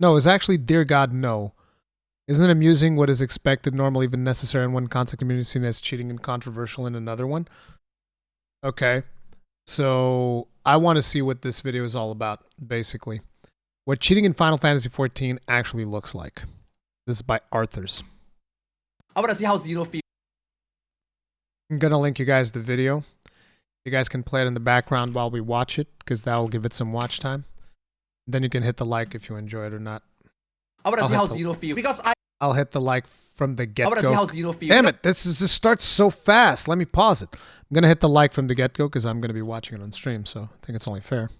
No, it's actually Dear God, no. Isn't it amusing what is expected, normal, even necessary in one concept community seen as cheating and controversial in another one? Okay. So I want to see what this video is all about, basically. What cheating in Final Fantasy XIV actually looks like. This is by Arthars. I want to see how Xeno feels. I'm going to link you guys the video. You guys can play it in the background while we watch it, because that will give it some watch time. Then you can hit the like if you enjoy it or not. I want to see how Xeno feels. Because I'll hit the like from the get-go. I want to see how Xeno feels. Damn it, this starts so fast. Let me pause it. I'm going to hit the like from the get-go because I'm going to be watching it on stream, so I think it's only fair.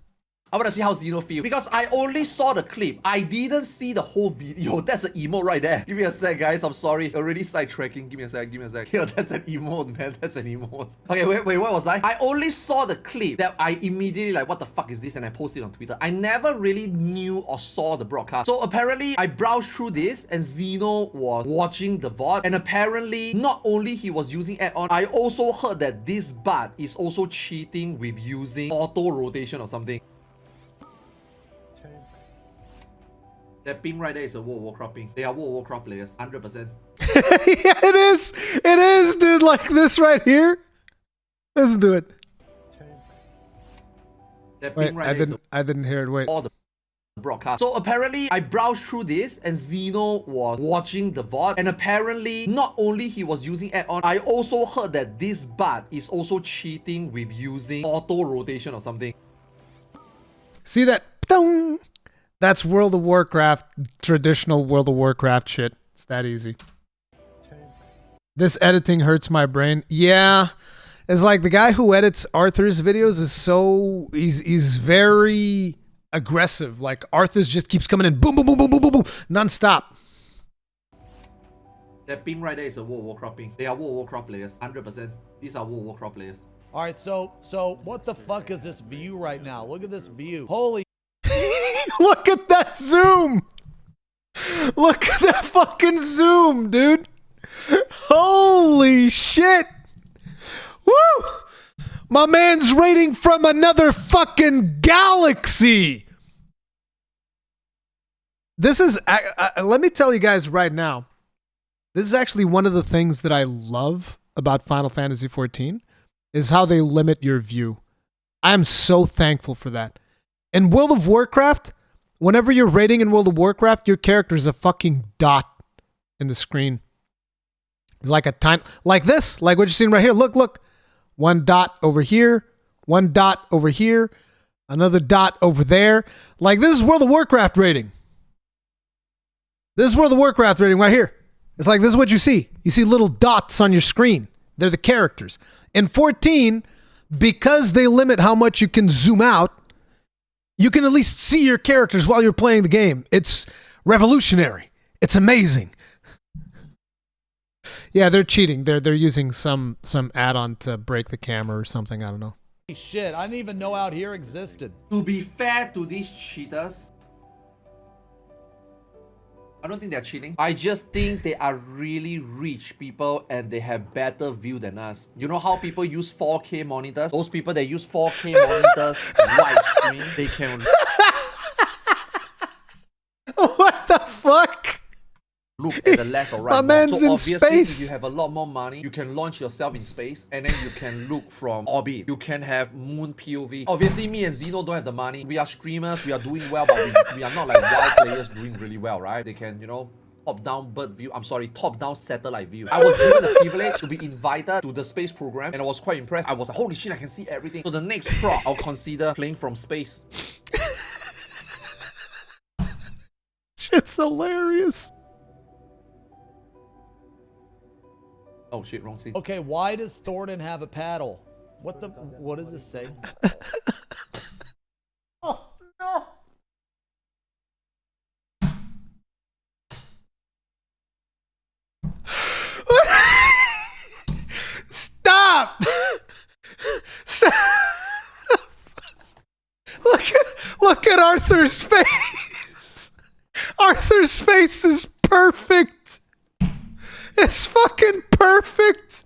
I want to see how Xeno feels. Because I only saw the clip. I didn't see the whole video. That's an emote right there. Give me a sec, guys. I'm sorry. Already sidetracking. Give me a sec. Give me a sec. Yo, that's an emote, man. That's an emote. Okay, wait. What was I? I only saw the clip that I immediately like, what the fuck is this? And I posted it on Twitter. I never really knew or saw the broadcast. So apparently, I browsed through this and Xeno was watching the VOD. And apparently, not only he was using add-on, I also heard that this bot is also cheating with using auto rotation or something. That ping right there is a World of Warcraft ping. They are World of Warcraft players, 100%. Yeah, it is. It is, dude. Like this right here. Listen to it. That Wait, ping right there I didn't hear it. Wait. All the broadcast. So apparently, I browsed through this and Xeno was watching the VOD. And apparently, not only he was using add-on, I also heard that this bot is also cheating with using auto rotation or something. See that? Dong! That's World of Warcraft, traditional World of Warcraft shit. It's that easy. This editing hurts my brain. Yeah. It's like the guy who edits Arthur's videos is so... He's very aggressive. Like, Arthur's just keeps coming in. Boom, boom, boom, boom, boom, boom, boom. Non-stop. That ping right there is a World of Warcraft ping. They are World of Warcraft players, 100%. These are World of Warcraft players. Alright, so what the fuck is this view right now? Look at this view. Holy... Look at that zoom! Look at that fucking zoom, dude! Holy shit! Woo! My man's raiding from another fucking galaxy! This is... let me tell you guys right now. This is actually one of the things that I love about Final Fantasy XIV, is how they limit your view. I'm so thankful for that. In World of Warcraft, whenever you're raiding in World of Warcraft, your character is a fucking dot in the screen. It's like a tiny, like this, like what you're seeing right here. Look, look. One dot over here, one dot over here, another dot over there. Like this is World of Warcraft raiding. This is World of Warcraft raiding right here. It's like this is what you see. You see little dots on your screen. They're the characters. In 14, because they limit how much you can zoom out, you can at least see your characters while you're playing the game. It's revolutionary. It's amazing. Yeah, they're cheating. They're using some add-on to break the camera or something. I don't know. shit, I didn't even know Out Here existed. To be fair to these cheaters, I don't think they're cheating. I just think they are really rich people and they have better view than us. You know how people use 4K monitors? Those people that use 4K monitors, widescreen, they can... What the fuck? Look at the left or right. My man's so in obviously, space. if you have a lot more money, you can launch yourself in space and then you can look from orbit. You can have moon POV. Obviously, me and Xeno don't have the money. We are streamers, we are doing well, but we are not like WoW players doing really well, right? They can, you know, top-down bird view. I'm sorry, top-down satellite view. I was given the privilege to be invited to the space program and I was quite impressed. I was like, holy shit, I can see everything. So the next prop, I'll consider playing from space. Shit's hilarious. Oh shit, wrong scene. Okay, why does Thornton have a paddle? What does this say? Oh no. Stop! Stop! Look at Arthur's face. Arthur's face is perfect. It's fucking perfect.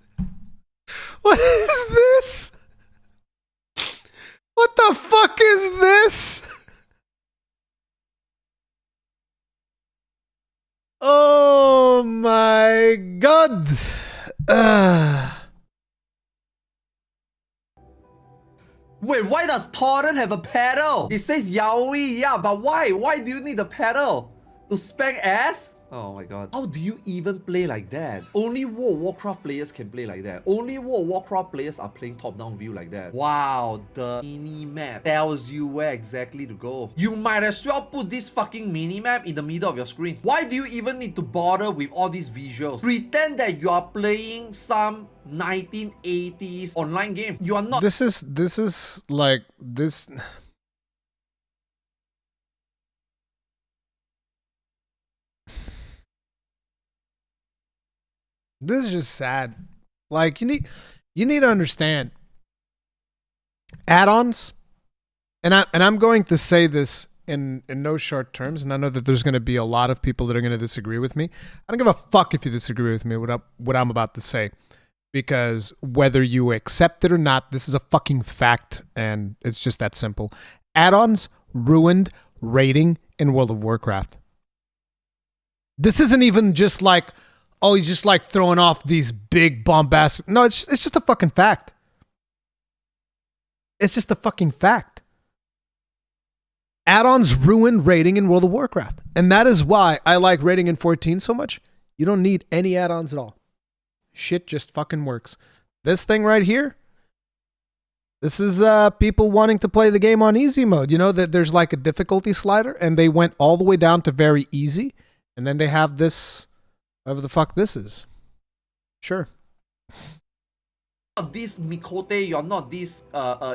What is this? What the fuck is this? Oh my god. Wait, why does Torrent have a pedal? It says yaoi, yeah, but why? Why do you need a pedal? To spank ass? Oh my god. How do you even play like that? Only Warcraft players can play like that. Only Warcraft players are playing top-down view like that. Wow, the mini-map tells you where exactly to go. You might as well put this fucking mini-map in the middle of your screen. Why do you even need to bother with all these visuals? Pretend that you are playing some 1980s online game. You are not. This is like this. This is just sad. Like you need to understand add-ons, and I'm going to say this in no short terms, and I know that there's going to be a lot of people that are going to disagree with me. I don't give a fuck if you disagree with me what I'm about to say, because whether you accept it or not, this is a fucking fact, and it's just that simple. Add-ons ruined raiding in World of Warcraft. This isn't even just like, oh, he's just like throwing off these big bombastic. No, it's just a fucking fact. It's just a fucking fact. Add-ons ruined raiding in World of Warcraft. And that is why I like raiding in 14 so much. You don't need any add-ons at all. Shit just fucking works. This thing right here, this is people wanting to play the game on easy mode. You know that there's like a difficulty slider, and they went all the way down to very easy. And then they have this, whatever the fuck this is. Sure. This Mikote, you're not this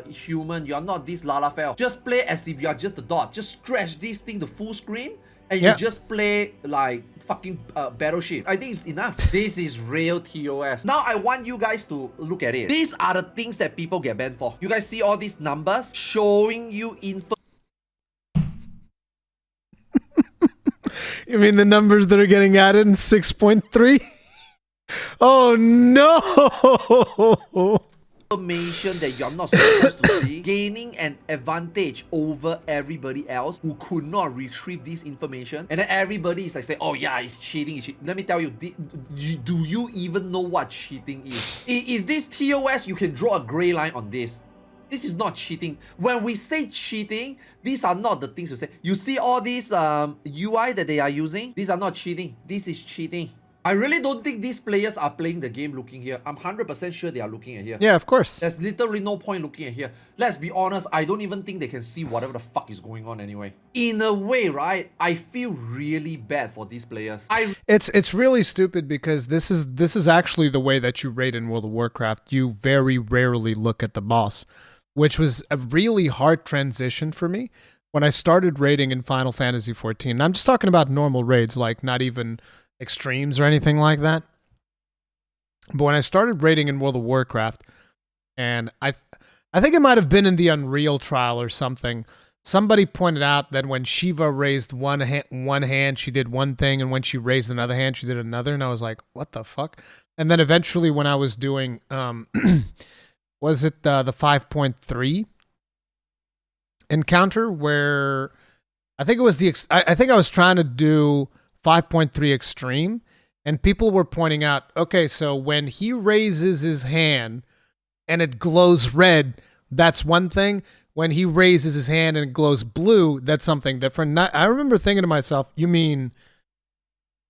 human, you're not this Lalafell. Just play as if you're just a dot. Just stretch this thing to full screen and you just play like fucking battleship. I think it's enough. This is real TOS. Now I want you guys to look at it. These are the things that people get banned for. You guys see all these numbers showing you info. You mean the numbers that are getting added in 6.3? Oh no! Information that you're not supposed to see, gaining an advantage over everybody else who could not retrieve this information, and then everybody is like saying, oh yeah, it's cheating, it's cheating. Let me tell you, do you even know what cheating is? Is this TOS? You can draw a gray line on this. This is not cheating. When we say cheating, these are not the things you say. You see all these UI that they are using? These are not cheating. This is cheating. I really don't think these players are playing the game looking here. I'm 100% sure they are looking at here. Yeah, of course. There's literally no point looking at here. Let's be honest, I don't even think they can see whatever the fuck is going on anyway. In a way, right, I feel really bad for these players. It's really stupid because this is actually the way that you raid in World of Warcraft. You very rarely look at the boss, which was a really hard transition for me when I started raiding in Final Fantasy XIV. And I'm just talking about normal raids, like not even extremes or anything like that. But when I started raiding in World of Warcraft, and I think it might have been in the Unreal trial or something, somebody pointed out that when Shiva raised one hand, she did one thing, and when she raised another hand, she did another. And I was like, what the fuck? And then eventually when I was doing, was it the 5.3 encounter where I think it was I think I was trying to do 5.3 extreme, and people were pointing out, okay, so when he raises his hand and it glows red, that's one thing. When he raises his hand and it glows blue, that's something different. I remember thinking to myself, you mean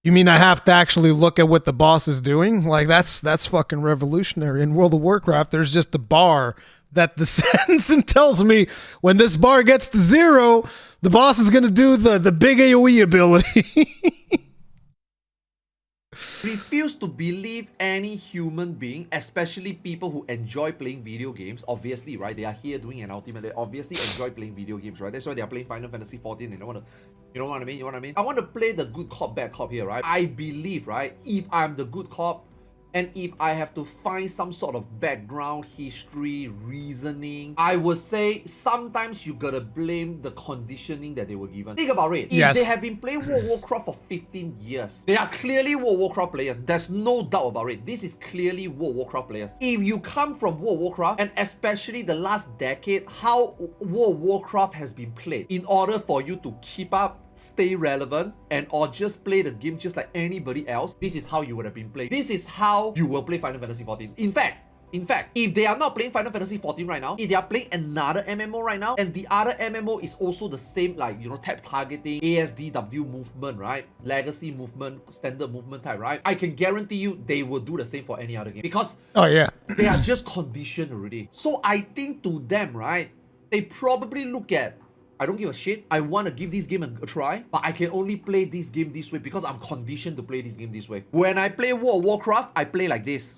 I have to actually look at what the boss is doing? Like that's fucking revolutionary. In World of Warcraft, there's just a bar that descends and tells me when this bar gets to 0, the boss is going to do the big AoE ability. Refuse to believe any human being, especially people who enjoy playing video games. Obviously, right? They are here doing an ultimate. They obviously enjoy playing video games, right? That's why they are playing Final Fantasy XIV. They don't want to, you know what I mean? You know what I mean? I want to play the good cop, bad cop here, right? I believe, right? If I'm the good cop, and if I have to find some sort of background, history, reasoning, I would say sometimes you gotta blame the conditioning that they were given. Think about it. If they have been playing World of Warcraft for 15 years, they are clearly World of Warcraft players. There's no doubt about it. This is clearly World of Warcraft players. If you come from World of Warcraft, and especially the last decade, how World of Warcraft has been played, in order for you to keep up stay relevant, and or just play the game just like anybody else, this is how you would have been playing. This is how you will play Final Fantasy XIV. In fact, if they are not playing Final Fantasy XIV right now, if they are playing another MMO right now, and the other MMO is also the same, like, you know, tap targeting, ASDW movement, right? Legacy movement, standard movement type, right? I can guarantee you they will do the same for any other game. Because they are just conditioned already. So I think to them, right, they probably look at, I don't give a shit. I want to give this game a try, but I can only play this game this way because I'm conditioned to play this game this way. When I play World of Warcraft, I play like this.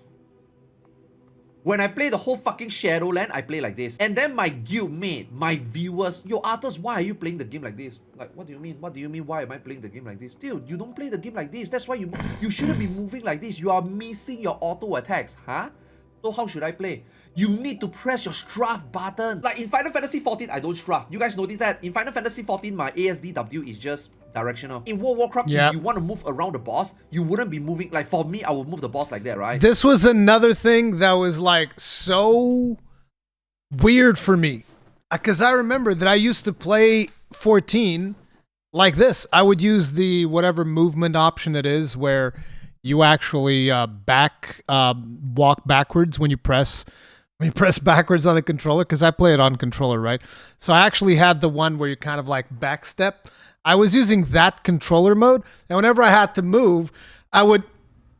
When I play the whole fucking Shadowland, I play like this. And then my guildmate, my viewers, yo, Arthars, why are you playing the game like this? Like, what do you mean? What do you mean? Why am I playing the game like this? Dude, you don't play the game like this. That's why you shouldn't be moving like this. You are missing your auto attacks, huh? So how should I play? You need to press your strafe button. Like in Final Fantasy XIV, I don't strafe. You guys notice that? In Final Fantasy XIV, my ASDW is just directional. In World of Warcraft, if you want to move around the boss, you wouldn't be moving. Like for me, I would move the boss like that, right? This was another thing that was like so weird for me. Because I remember that I used to play 14 like this. I would use the whatever movement option it is where you actually walk backwards when you press backwards on the controller, because I play it on controller, right? So I actually had the one where you kind of like backstep. I was using that controller mode, and whenever I had to move, I would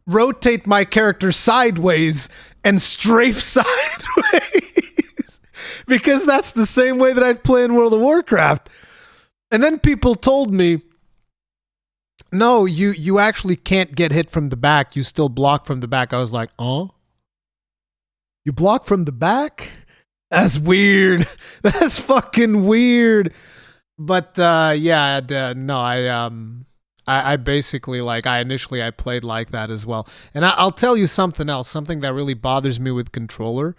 rotate my character sideways and strafe sideways because that's the same way that I'd play in World of Warcraft. And then people told me, no, you actually can't get hit from the back. You still block from the back. I was like, oh? You block from the back? That's weird. That's fucking weird. But I basically, like, I played like that as well. And I'll tell you something else. Something that really bothers me with controller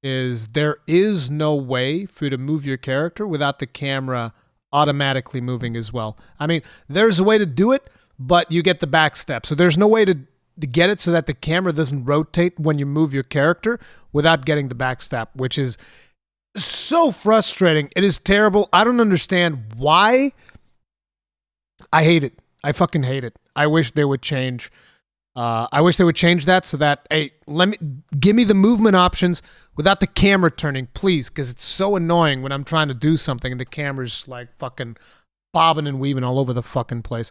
is there is no way for you to move your character without the camera automatically moving as well. I mean, there's a way to do it, but you get the back step. So there's no way to get it so that the camera doesn't rotate when you move your character without getting the back step, which is so frustrating. It is terrible. I don't understand why. I hate it. I fucking hate it. I wish they would change. I wish they would change that so that, hey, give me the movement options without the camera turning, please, because it's so annoying when I'm trying to do something and the camera's like fucking bobbing and weaving all over the fucking place.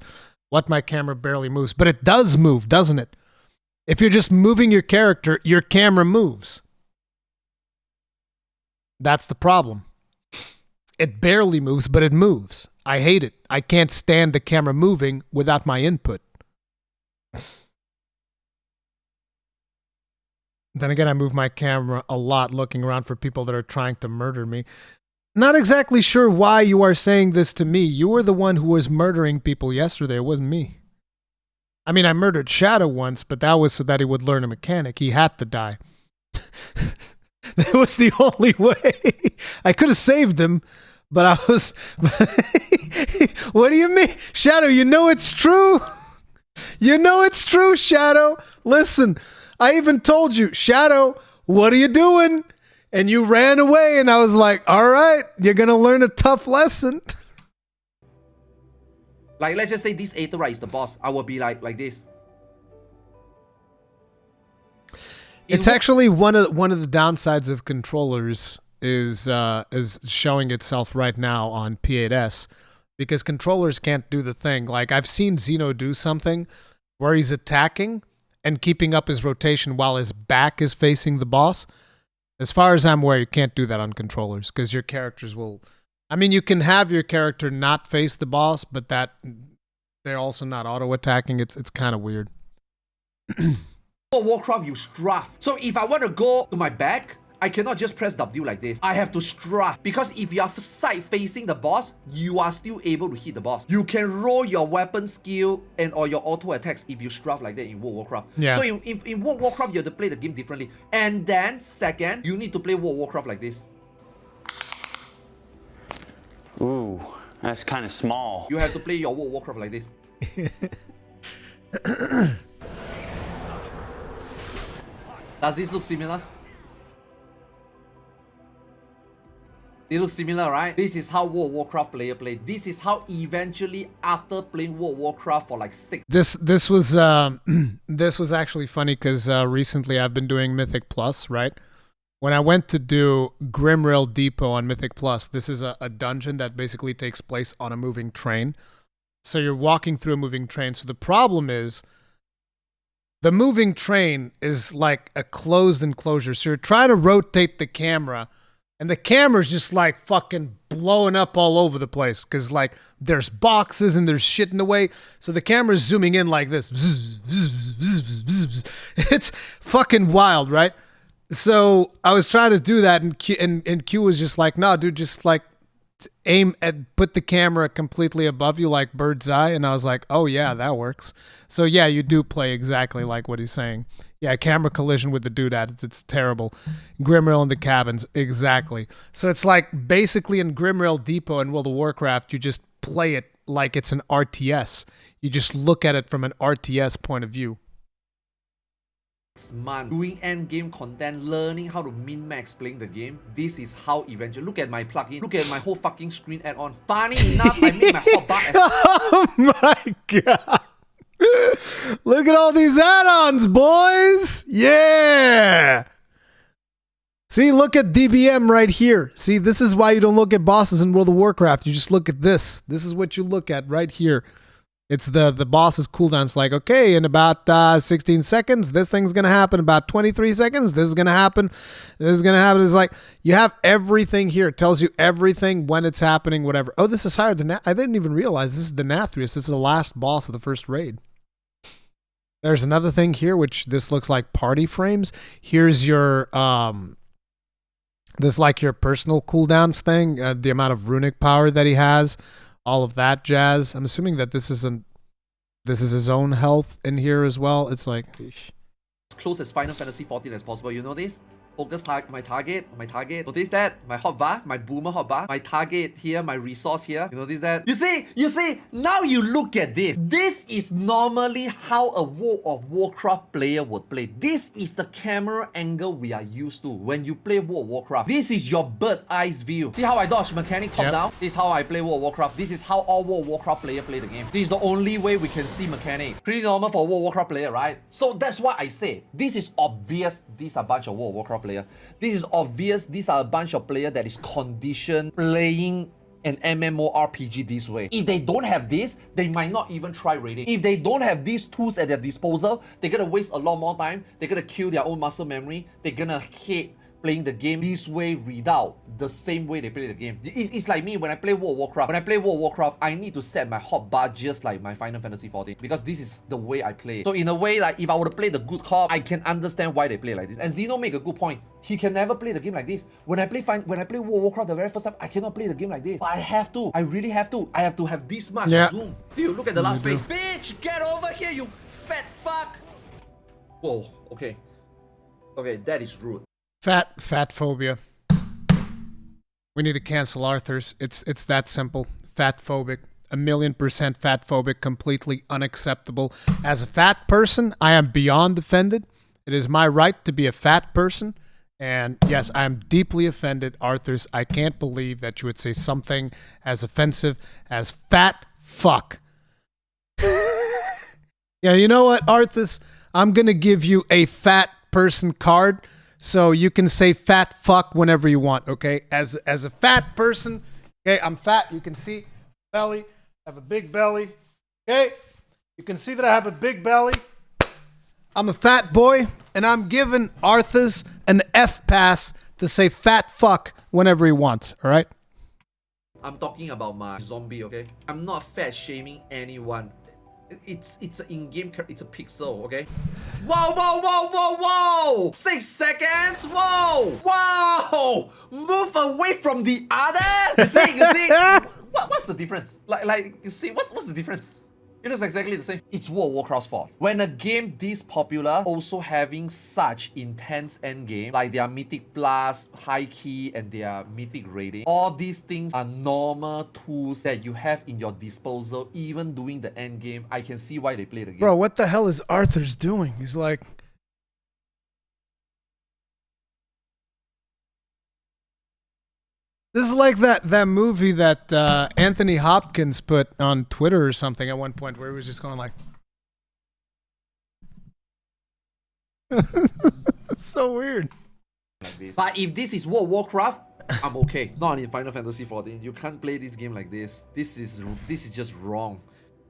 My camera barely moves, but it does move, doesn't it? If you're just moving your character, your camera moves. That's the problem. It barely moves, but it moves. I hate it. I can't stand the camera moving without my input. Then again, I move my camera a lot looking around for people that are trying to murder me. Not exactly sure why you are saying this to me. You were the one who was murdering people yesterday. It wasn't me. I mean, I murdered Shadow once, but that was so that he would learn a mechanic. He had to die. That was the only way. I could have saved him, but I was... What do you mean? Shadow, you know it's true? You know it's true, Shadow. Listen, I even told you, Shadow, what are you doing? And you ran away, and I was like, all right, you're going to learn a tough lesson. Like, let's just say this Aether, right, is the boss. I will be like this. It's actually one of the downsides of controllers is showing itself right now on P8S, because controllers can't do the thing. Like, I've seen Xeno do something where he's attacking and keeping up his rotation while his back is facing the boss. As far as I'm aware, you can't do that on controllers because your characters will... I mean, you can have your character not face the boss, but that they're also not auto-attacking. It's kind of weird. For Warcraft, you strafe. So if I want to go to my back, I cannot just press W like this. I have to strafe. Because if you are side facing the boss, you are still able to hit the boss. You can roll your weapon skill and or your auto attacks if you strafe like that in World of Warcraft. Yeah. So in World of Warcraft, you have to play the game differently. And then, second, you need to play World of Warcraft like this. Ooh, that's kind of small. You have to play your World of Warcraft like this. Does this look similar? They look similar, right? This is how World of Warcraft player play. This is how eventually after playing World of Warcraft for like 6. This was this was actually funny because recently I've been doing Mythic Plus, right? When I went to do Grimrail Depot on Mythic Plus, this is a dungeon that basically takes place on a moving train. So you're walking through a moving train. So the problem is the moving train is like a closed enclosure. So you're trying to rotate the camera, and the camera's just like fucking blowing up all over the place because like there's boxes and there's shit in the way. So the camera's zooming in like this. It's fucking wild, right? So I was trying to do that, and Q was just like, no, dude, just like aim at, put the camera completely above you like bird's eye. And I was like, oh yeah, that works. So yeah, you do play exactly like what he's saying. Yeah, camera collision with the doodad, it's terrible. Grimrail in the cabins, exactly. So it's like basically in Grimrail Depot in World of Warcraft, you just play it like it's an RTS. You just look at it from an RTS point of view. Month doing end game content, learning how to min-max playing the game. This is how eventually. Look at my plugin. Look at my whole fucking screen add-on. Funny enough, I made my hotbar. Oh my god! Look at all these add-ons, boys! Yeah. See, look at DBM right here. See, this is why you don't look at bosses in World of Warcraft. You just look at this. This is what you look at right here. It's the boss's cooldown. It's like, okay, in about 16 seconds, this thing's going to happen. About 23 seconds, this is going to happen. This is going to happen. It's like, you have everything here. It tells you everything, when it's happening, whatever. Oh, this is higher than I didn't even realize this is the Nathrius. This is the last boss of the first raid. There's another thing here, which this looks like party frames. Here's your, this is like your personal cooldowns thing, the amount of runic power that he has. All of that jazz. I'm assuming that this is his own health in here as well. It's like As close as Final Fantasy 14 as possible. You know this? Focus my target. Notice that? My hotbar, my boomer hotbar, my target here, my resource here. You notice that? You see, now you look at this. This is normally how a World of Warcraft player would play. This is the camera angle we are used to when you play World of Warcraft. This is your bird eyes view. See how I dodge mechanic top down? This is how I play World of Warcraft. This is how all World of Warcraft player play the game. This is the only way we can see mechanic. Pretty normal for a World of Warcraft player, right? So that's why I say, this is obvious. These are a bunch of World of Warcraft players. This is obvious. These are a bunch of players that is conditioned playing an MMORPG this way. If they don't have this, they might not even try raiding. If they don't have these tools at their disposal, they're gonna waste a lot more time. They're gonna kill their own muscle memory. They're gonna hate playing the game this way without the same way they play the game. It's like me when I play World of Warcraft. When I play World of Warcraft, I need to set my hotbar just like my Final Fantasy 14 because this is the way I play. So in a way, like if I were to play the good cop, I can understand why they play like this. And Xeno make a good point. He can never play the game like this. When I play World of Warcraft the very first time, I cannot play the game like this. But I have to. I really have to. I have to have this much zoom. Dude, look at the last page. Bitch, get over here, you fat fuck. Whoa, okay. Okay, that is rude. Fat phobia. We need to cancel Arthars. It's that simple. Fat phobic. 1,000,000% fat phobic. Completely unacceptable. As a fat person, I am beyond offended. It is my right to be a fat person. And yes, I am deeply offended, Arthars. I can't believe that you would say something as offensive as fat fuck. Yeah, you know what, Arthars? I'm going to give you a fat person card. So you can say fat fuck whenever you want, okay? As a fat person, okay, I'm fat. You can see belly. I have a big belly, okay? You can see that I have a big belly. I'm a fat boy, and I'm giving Arthars an F pass to say fat fuck whenever he wants, all right? I'm talking about my zombie, okay? I'm not fat shaming anyone. It's an in-game, it's a pixel, okay? Whoa! 6 seconds, whoa! Move away from the other. You see? What's the difference? Like, you see, what's the difference? It is exactly the same. It's World of Warcraft's fault. When a game this popular, also having such intense endgame, like their Mythic Plus, High Key, and their Mythic Raiding, all these things are normal tools that you have in your disposal, even doing the endgame. I can see why they play the game. Bro, what the hell is Arthars doing? He's like... This is like that movie that Anthony Hopkins put on Twitter or something at one point where he was just going like, so weird. But if this is World of Warcraft, I'm okay. Not in Final Fantasy 14. You can't play this game like this. This is just wrong.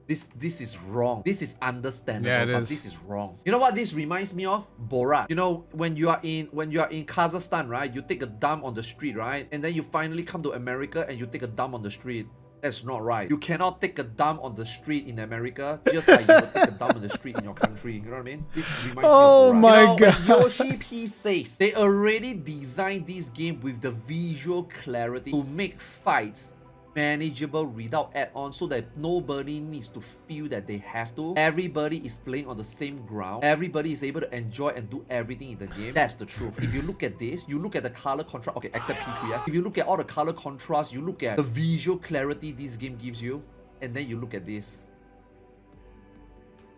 This is wrong. This is understandable, Yeah, but is. this is wrong. You know what this reminds me of? Borat. You know, when you are in Kazakhstan, right? You take a dump on the street, right? And then you finally come to America and you take a dump on the street. That's not right. You cannot take a dump on the street in America just like you would take a dump on the street in your country. You know what I mean? This reminds me of Borat. My you know, God. When Yoshi P says they already designed this game with the visual clarity to make fights manageable without add-ons so that nobody needs to feel that they have to. Everybody is playing on the same ground. Everybody is able to enjoy and do everything in the game. That's the truth. If you look at this, you look at the color contrast, okay, except P3S. If you look at all the color contrast, you look at the visual clarity this game gives you, and then you look at this.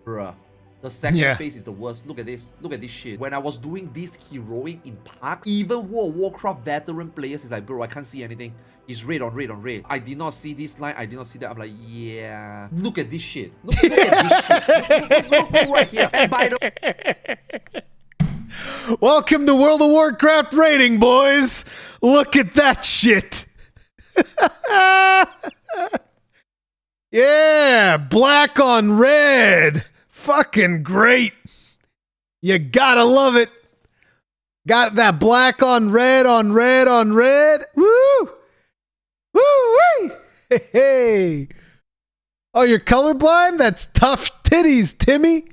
Bruh. The second phase is the worst. Look at this. Look at this shit. When I was doing this heroic in Park, even World of Warcraft veteran players is like, bro, I can't see anything. It's red on red on red. I did not see this line. I did not see that. I'm like, yeah. Look at this shit. Look at this shit. Look right here. And by the Welcome to World of Warcraft rating, boys. Look at that shit. Yeah, black on red. Fucking great. You gotta love it. Got that black on red on red on red. Woo! Woo-wee! Hey, hey. Oh, you're colorblind? That's tough titties, Timmy.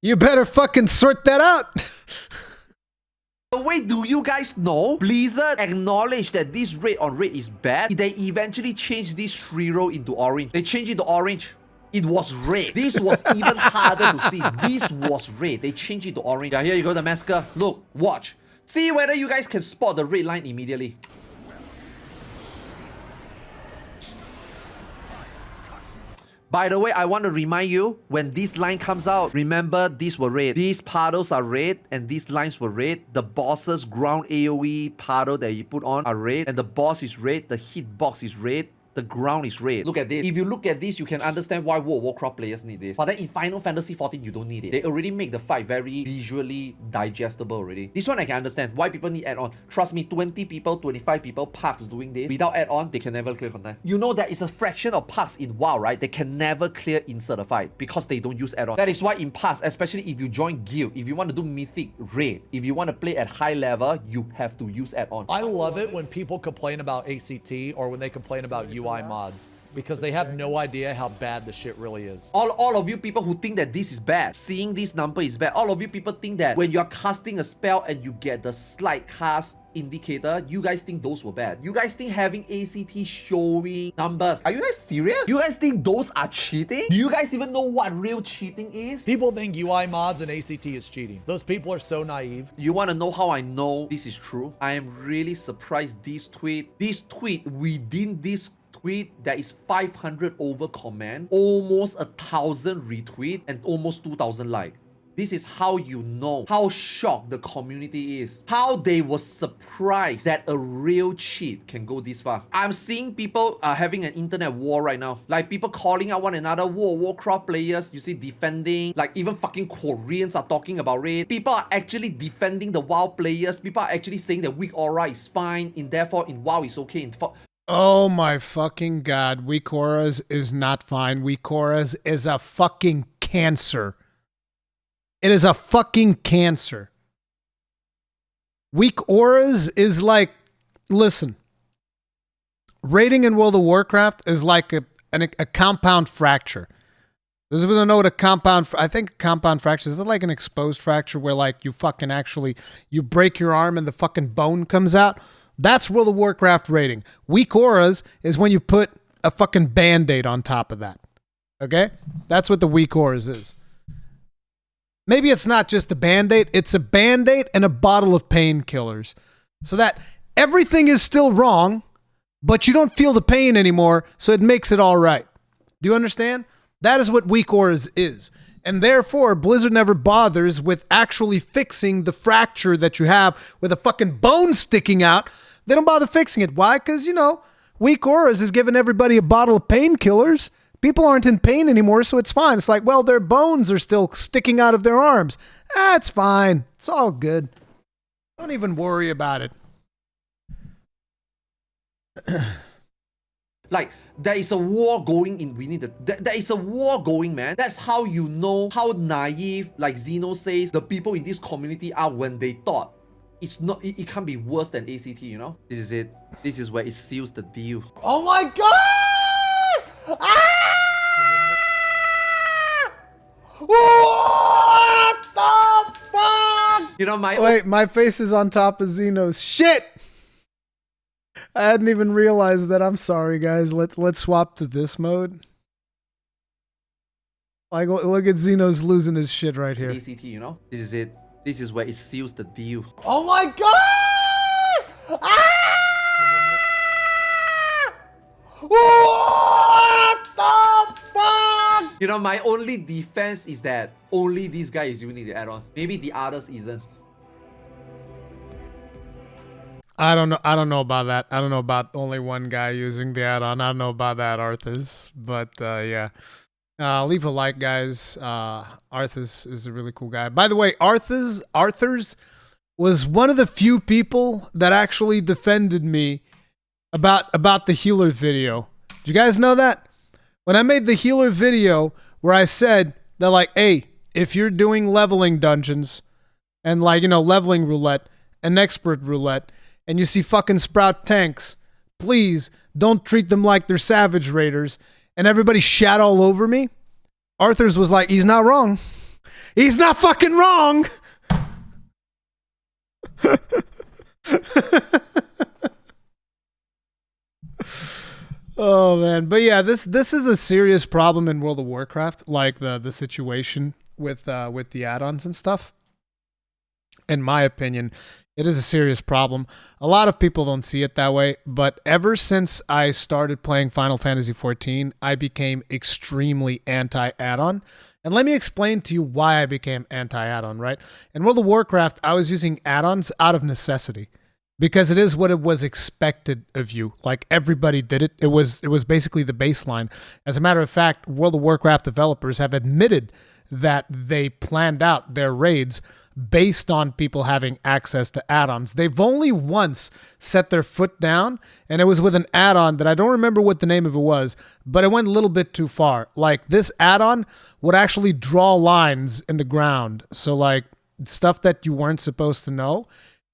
You better fucking sort that out. way, do you guys know? Blizzard acknowledged that this red on red is bad. They eventually changed this free roll into orange. They changed it to orange. It was red. This was even harder to see. This was red. They changed it to orange. Yeah, here you go, the massacre. Look, watch. See whether you guys can spot the red line immediately. By the way, I want to remind you, when this line comes out, remember these were red. These puddles are red and these lines were red. The boss's ground AoE puddle that you put on are red and the boss is red. The hitbox is red. The ground is red. Look at this. If you look at this, you can understand why World of Warcraft players need this. But then in Final Fantasy 14, you don't need it. They already make the fight very visually digestible already. This one I can understand why people need add-on. Trust me, 20 people, 25 people, parks doing this. Without add-on, they can never clear content. You know that is a fraction of parks in WoW, right? They can never clear insert a fight because they don't use add-on. That is why in parks, especially if you join guild, if you want to do mythic raid, if you want to play at high level, you have to use add-on. I love it when people complain about ACT or when they complain about UI mods because they have no idea how bad the shit really is. All of you people who think that this is bad, seeing this number is bad, all of you people think that when you're casting a spell and you get the slight cast indicator, you guys think those were bad. You guys think having ACT showing numbers, are you guys serious? You guys think those are cheating? Do you guys even know what real cheating is? People think UI mods and ACT is cheating. Those people are so naive. You want to know how I know this is true? I am really surprised this tweet within this tweet, there is 500 over comment, almost 1,000 retweet, and almost 2,000 like. This is how you know how shocked the community is. How they were surprised that a real cheat can go this far. I'm seeing people having an internet war right now. Like people calling out one another, World of Warcraft players, you see, defending. Like even fucking Koreans are talking about it. People are actually defending the WoW players. People are actually saying that weak aura is fine, and therefore in WoW is okay. Oh my fucking God. Weak auras is not fine. Weak auras is a fucking cancer. It is a fucking cancer. Weak auras is like, listen, raiding in World of Warcraft is like a compound fracture. Those of you who don't know what a compound, I think a compound fracture is like an exposed fracture where like you fucking actually, you break your arm and the fucking bone comes out. That's World of Warcraft raiding. Weak auras is when you put a fucking Band-Aid on top of that. Okay? That's what the weak auras is. Maybe it's not just a Band-Aid. It's a Band-Aid and a bottle of painkillers. So that everything is still wrong, but you don't feel the pain anymore, so it makes it all right. Do you understand? That is what weak auras is. And therefore, Blizzard never bothers with actually fixing the fracture that you have with a fucking bone sticking out They don't bother fixing it. Why? Because, you know, weak auras is giving everybody a bottle of painkillers. People aren't in pain anymore, so it's fine. It's like, well, their bones are still sticking out of their arms. It's fine. It's all good. Don't even worry about it. Like, there is a war going in. We need to. There is a war going, man. That's how you know how naive, like Xenosys, the people in this community are when they thought it's not. It can't be worse than ACT. You know. This is it. This is where it seals the deal. Oh my god! Ah! What the fuck? You know, Wait, my face is on top of Xenos. Shit! I hadn't even realized that. I'm sorry, guys. Let's swap to this mode. Like, look at Xenos losing his shit right here. ACT, you know. This is it. This is where it seals the deal. Oh my god! Ah! What the fuck? You know, my only defense is that only this guy is using the add-on. Maybe the others isn't. I don't know about that. I don't know about only one guy using the add-on. I don't know about that, Arthars. But yeah. Leave a like, guys. Arthars is a really cool guy. By the way, Arthars was one of the few people that actually defended me about the healer video. Did you guys know that? When I made the healer video where I said that, like, hey, if you're doing leveling dungeons and, like, you know, leveling roulette and expert roulette and you see fucking sprout tanks, please don't treat them like they're savage raiders. And everybody shat all over me. Arthars was like, he's not wrong. He's not fucking wrong. Oh man, but yeah, this is a serious problem in World of Warcraft, like the situation with the add-ons and stuff. In my opinion, it is a serious problem. A lot of people don't see it that way, but ever since I started playing Final Fantasy XIV, I became extremely anti-add-on. And let me explain to you why I became anti-add-on, right? In World of Warcraft, I was using add-ons out of necessity because it is what it was expected of you. Like, everybody did it. It was basically the baseline. As a matter of fact, World of Warcraft developers have admitted that they planned out their raids based on people having access to add-ons. They've only once set their foot down, and it was with an add-on that I don't remember what the name of it was, but it went a little bit too far. Like, this add-on would actually draw lines in the ground. So, like, stuff that you weren't supposed to know,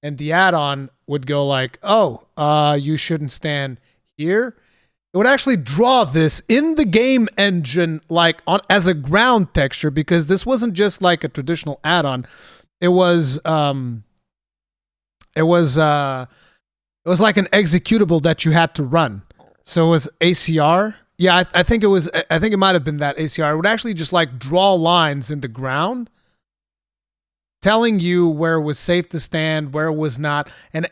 and the add-on would go like, oh, you shouldn't stand here. It would actually draw this in the game engine, like, as a ground texture, because this wasn't just like a traditional add-on. It was like an executable that you had to run. So it was ACR. Yeah, I think it was. I think it might have been that ACR. It would actually just like draw lines in the ground, telling you where it was safe to stand, where it was not. And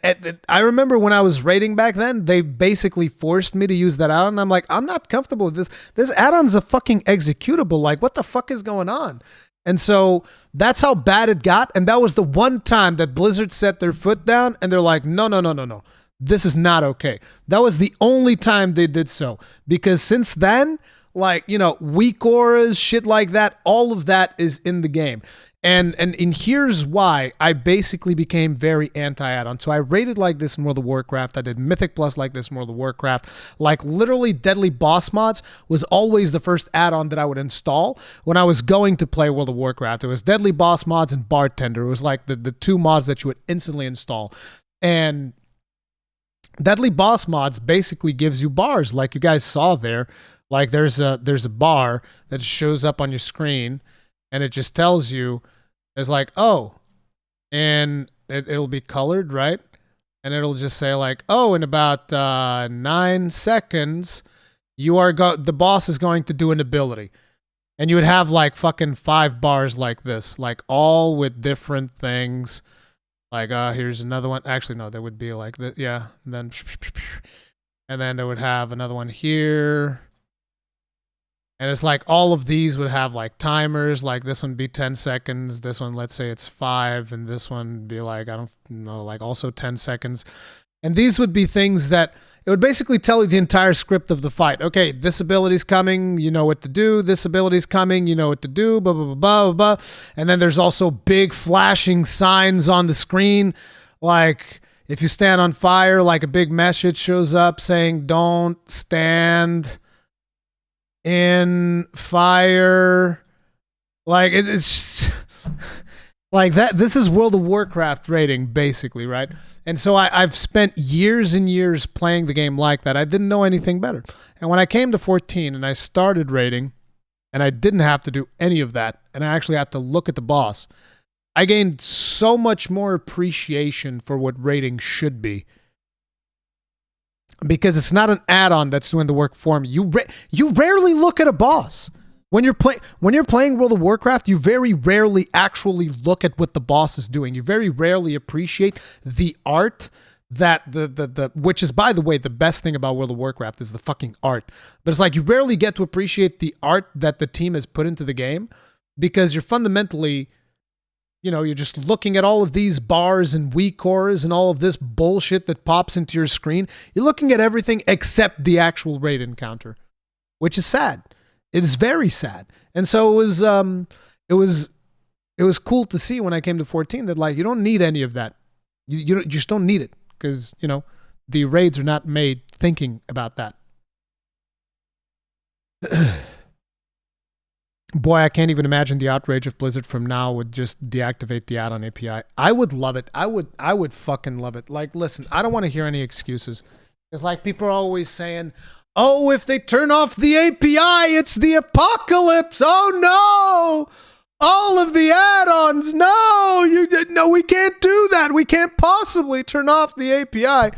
I remember when I was raiding back then, they basically forced me to use that add-on. I'm like, I'm not comfortable with this. This add-on's a fucking executable. Like, what the fuck is going on? And so that's how bad it got. And that was the one time that Blizzard set their foot down and they're like, no. This is not okay. That was the only time they did so. Because since then, like, you know, weak auras, shit like that, all of that is in the game. And here's why I basically became very anti-add-on. So I rated like this in World of Warcraft. I did Mythic Plus like this in World of Warcraft. Like, literally, Deadly Boss Mods was always the first add-on that I would install when I was going to play World of Warcraft. It was Deadly Boss Mods and Bartender. It was like the two mods that you would instantly install. And Deadly Boss Mods basically gives you bars, like you guys saw there. Like, there's a bar that shows up on your screen, and it just tells you, it's like, oh, and it'll be colored, right? And it'll just say like, oh, in about 9 seconds, the boss is going to do an ability. And you would have like fucking 5 bars like this, like all with different things. Like, here's another one. Actually, no, that would be like this. Yeah. And then it would have another one here. And it's like all of these would have like timers, like this one would be 10 seconds, this one, let's say it's 5, and this one would be like, I don't know, like also 10 seconds. And these would be things that it would basically tell you the entire script of the fight. Okay, this ability's coming, you know what to do. This ability's coming, you know what to do, blah, blah, blah, blah, blah. And then there's also big flashing signs on the screen. Like if you stand on fire, like a big message shows up saying, don't stand in fire. Like it's like that. This is World of Warcraft rating, basically, right? And so I've spent years and years playing the game like that. I didn't know anything better. And when I came to 14 and I started raiding, and I didn't have to do any of that, and I actually had to look at the boss, I gained so much more appreciation for what raiding should be. Because it's not an add-on that's doing the work for me. You rarely look at a boss. When you're playing World of Warcraft, you very rarely actually look at what the boss is doing. You very rarely appreciate the art that the which is, by the way, the best thing about World of Warcraft is the fucking art. But it's like you rarely get to appreciate the art that the team has put into the game because you're fundamentally, you're just looking at all of these bars and weak cores and all of this bullshit that pops into your screen. You're looking at everything except the actual raid encounter, which is sad. It is very sad. And so it was cool to see when I came to 14 that like you don't need any of that. You just don't need it because, the raids are not made thinking about that. Boy, I can't even imagine the outrage if Blizzard from now would just deactivate the add-on API. I would love it. I would fucking love it. Like, listen, I don't want to hear any excuses. It's like people are always saying, oh, if they turn off the API, it's the apocalypse. Oh, no. All of the add-ons. No, we can't do that. We can't possibly turn off the API.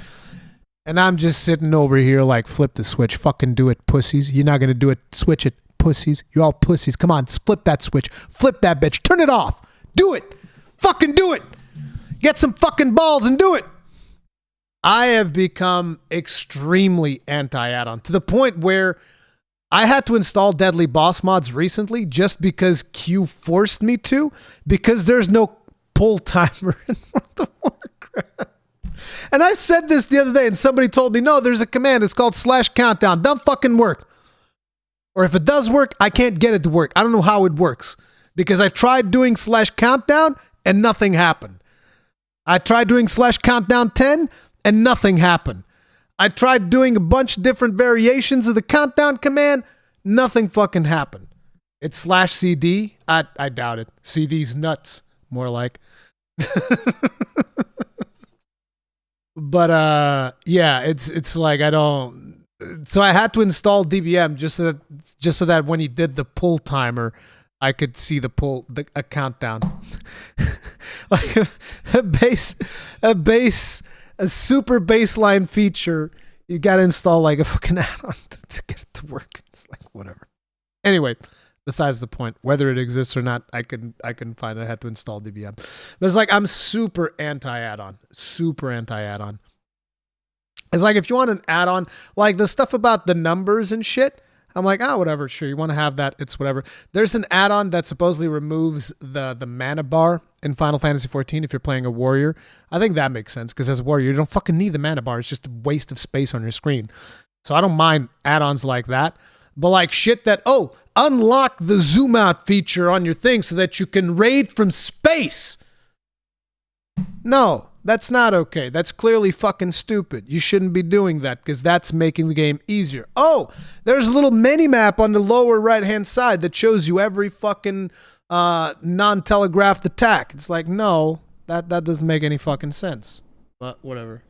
And I'm just sitting over here like, flip the switch. Fucking do it, pussies. You're not going to do it. Switch it, pussies. You're all pussies. Come on, flip that switch. Flip that bitch. Turn it off. Do it. Fucking do it. Get some fucking balls and do it. I have become extremely anti-add-on to the point where I had to install Deadly Boss mods recently just because Q forced me to, because there's no pull timer in World of Warcraft. And I said this the other day and somebody told me, no, there's a command. It's called /countdown. Don't fucking work. Or if it does work, I can't get it to work. I don't know how it works because I tried doing /countdown and nothing happened. I tried doing /countdown 10 and nothing happened. I tried doing a bunch of different variations of the countdown command. Nothing fucking happened. It's /CD. I doubt it. CD's nuts. More like. But yeah, it's like I don't. So I had to install DBM just so that when he did the pull timer, I could see a countdown. Like a super baseline feature, you gotta install like a fucking add-on to get it to work. It's like whatever. Anyway, besides the point, whether it exists or not, I couldn't find it. I had to install DBM. But it's like I'm super anti-add-on. Super anti-add-on. It's like if you want an add-on, like the stuff about the numbers and shit, I'm like, whatever, sure, you want to have that, it's whatever. There's an add-on that supposedly removes the mana bar in Final Fantasy XIV if you're playing a warrior. I think that makes sense, because as a warrior, you don't fucking need the mana bar. It's just a waste of space on your screen. So I don't mind add-ons like that. But like shit that, unlock the zoom out feature on your thing so that you can raid from space. No, that's not okay. That's clearly fucking stupid. You shouldn't be doing that because that's making the game easier. Oh, there's a little mini map on the lower right-hand side that shows you every fucking non-telegraphed attack. It's like, no, that doesn't make any fucking sense. But whatever.